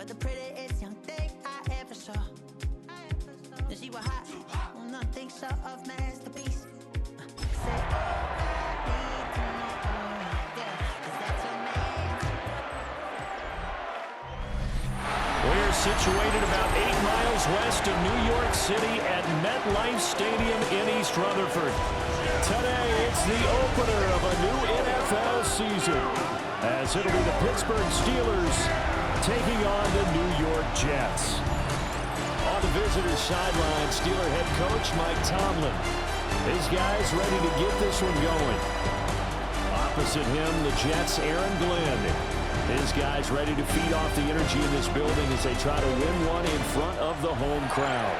but the prettiest young thing I ever saw. And she was hot, well, nothing short of masterpiece. Say, oh, I need to know, yeah, is that your man? We're situated about 8 miles west of New York City at MetLife Stadium in East Rutherford. Today, it's the opener of a new NFL season, as it'll be the Pittsburgh Steelers taking on the New York Jets. On the visitor's sideline, Steeler head coach Mike Tomlin. His guys ready to get this one going. Opposite him, the Jets' Aaron Glenn. His guys ready to feed off the energy in this building as they try to win one in front of the home crowd.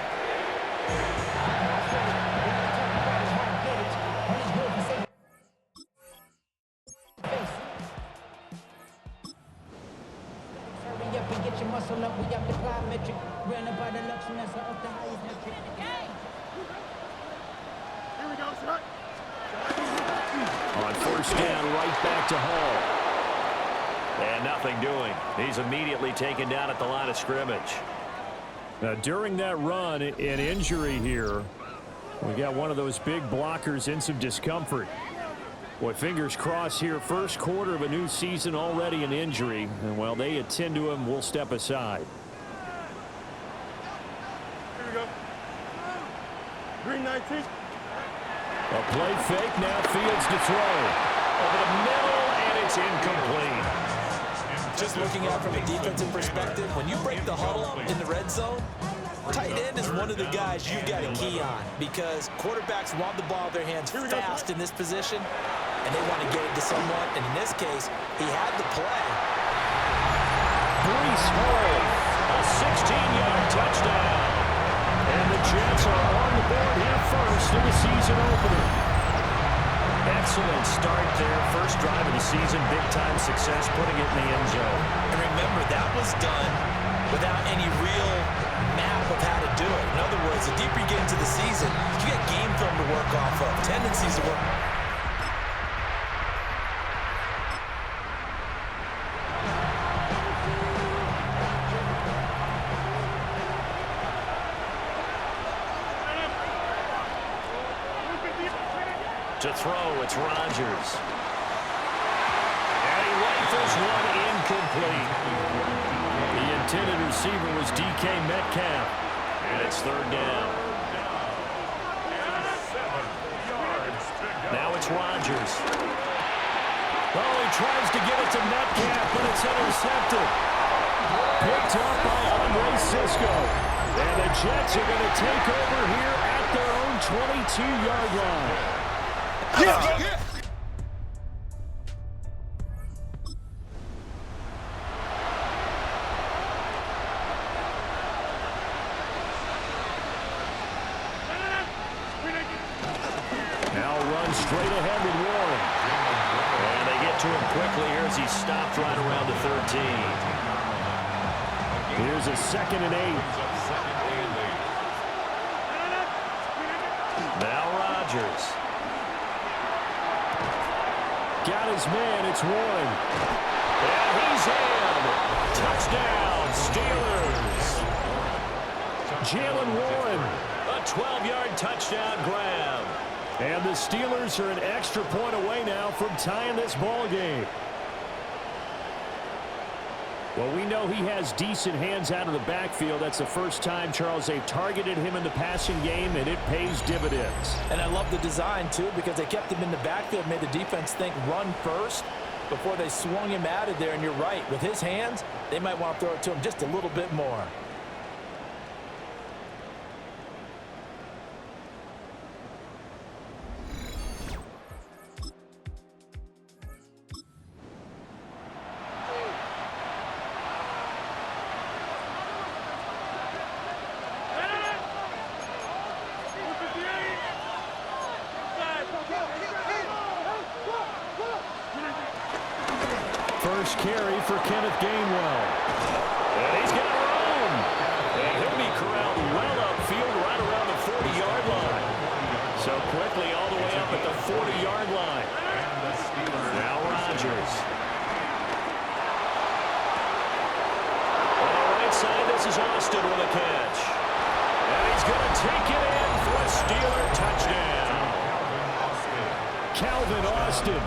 On first down, right back to Hall. And nothing doing. He's immediately taken down at the line of scrimmage. Now, during that run, an injury here. We got one of those big blockers in some discomfort. Boy, fingers crossed here. First quarter of a new season, already an injury. And while they attend to him, we'll step aside. Here we go. Green 19. A play fake, now Fields to throw. Over the middle, and it's incomplete. Just looking at it from a defensive perspective, when you break the huddle in the red zone, tight end is one of the guys you've got to key on because quarterbacks want the ball in their hands fast in this position, and they want to get it to someone. And in this case, he had the play. Breece Hall, a 16-yard touchdown. And the Jets are on the board here first in the season opener. Excellent start there. First drive of the season. Big-time success putting it in the end zone. And remember, that was done without any real map of how to do it. In other words, the deeper you get into the season, you got game film to work off of, tendencies to work. To throw, it's Rodgers. And he rifles one incomplete. The intended receiver was DK Metcalf. And it's third down. Now it's Rodgers. Oh, he tries to get it to Metcalf, but it's intercepted. Picked up by Andre Cisco. And the Jets are going to take over here at their own 22-yard line. Yeah. Now runs straight ahead with Warren. And they get to him quickly here as he stopped right around the 13. Here's a 2nd and 8. Now Rodgers. Got his man, it's Warren. And he's in. Touchdown, Steelers. Jalen Warren, a 12-yard touchdown grab. And the Steelers are an extra point away now from tying this ball game. Well, we know he has decent hands out of the backfield. That's the first time, Charles, they've targeted him in the passing game, and it pays dividends. And I love the design, too, because they kept him in the backfield, made the defense think run first before they swung him out of there. And you're right, with his hands, they might want to throw it to him just a little bit more. First carry for Kenneth Gainwell. And he's got room. And he'll be corralled well upfield right around the 40-yard line. So quickly all the way up at the 40-yard line. Now Rodgers. This is Austin with a catch. And he's going to take it in for a Steeler touchdown. Calvin Austin,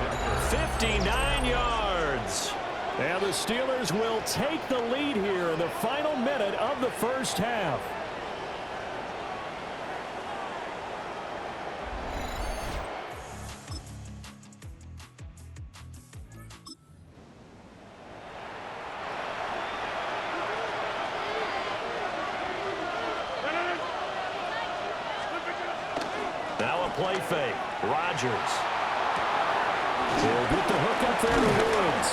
59 yards. And the Steelers will take the lead here in the final minute of the first half. Now a play fake. Rodgers. Will get the hook up there to Woods.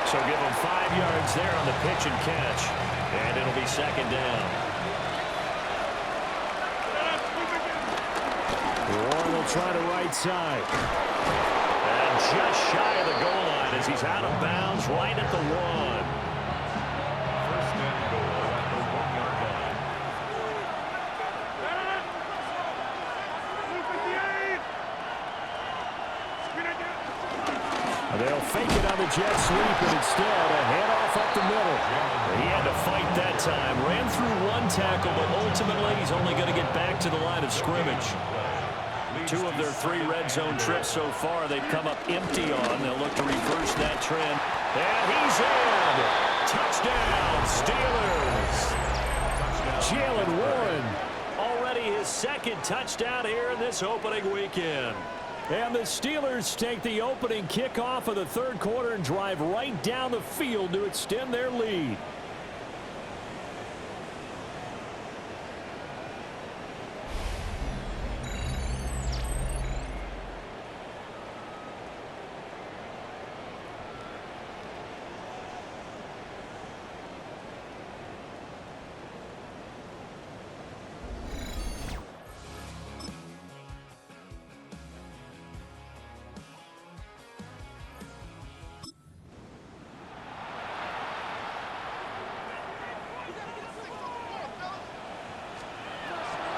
So give him 5 yards there on the pitch and catch. And it'll be second down. Warren will try to right side. And just shy of the goal line as he's out of bounds right at the 1. First and goal at the 1-yard line. They'll fake it on the jet sweep, and instead a handoff up the middle. He had to fight that time. Ran through one tackle, but ultimately he's only going to get back to the line of scrimmage. 2 of their 3 red zone trips so far they've come up empty on. They'll look to reverse that trend. And he's in! Touchdown, Steelers! Jalen Warren, already his 2nd touchdown here in this opening weekend. And the Steelers take the opening kickoff of the 3rd quarter and drive right down the field to extend their lead.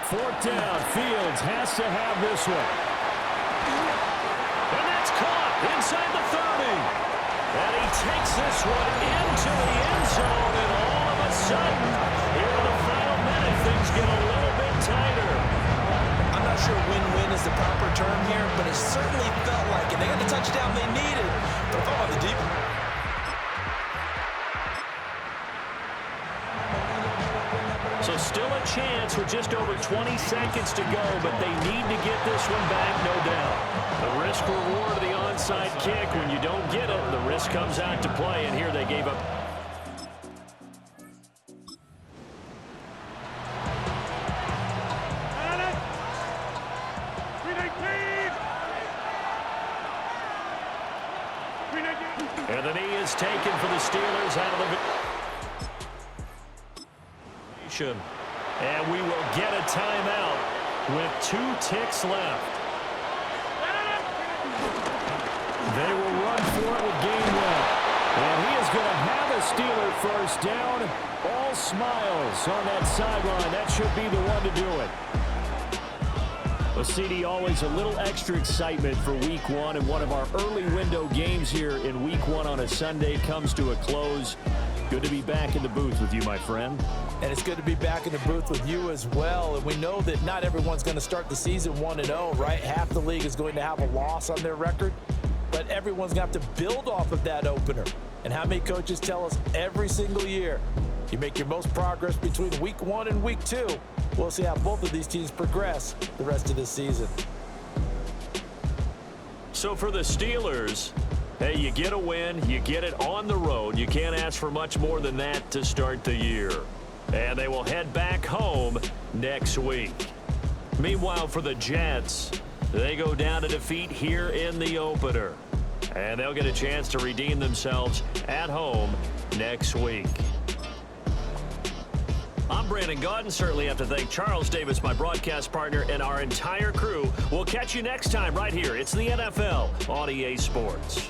Fourth down, Fields has to have this one. And that's caught inside the 30. And he takes this one into the end zone, and all of a sudden, here in the final minute, things get a little bit tighter. I'm not sure win-win is the proper term here, but it certainly felt like it. They got the touchdown they needed, but if I'm on the deep... So still a chance with just over 20 seconds to go, but they need to get this one back, no doubt. The risk-reward of the onside kick, when you don't get it, the risk comes out to play, and here they gave up. And the knee is taken for the Steelers out of the... And we will get a timeout with 2 ticks left. They will run for it with Gainwell. And he is going to have a Steeler first down. All smiles on that sideline. That should be the one to do it. Well, CD, always a little extra excitement for Week 1. And one of our early window games here in Week 1 on a Sunday comes to a close. Good to be back in the booth with you, my friend. And it's good to be back in the booth with you as well. And we know that not everyone's going to start the season 1-0, right? Half the league is going to have a loss on their record. But everyone's going to have to build off of that opener. And how many coaches tell us every single year, you make your most progress between Week 1 and Week 2. We'll see how both of these teams progress the rest of this season. So for the Steelers... hey, you get a win, you get it on the road. You can't ask for much more than that to start the year. And they will head back home next week. Meanwhile, for the Jets, they go down to defeat here in the opener. And they'll get a chance to redeem themselves at home next week. I'm Brandon Gaudin. Certainly have to thank Charles Davis, my broadcast partner, and our entire crew. We'll catch you next time right here. It's the NFL on EA Sports.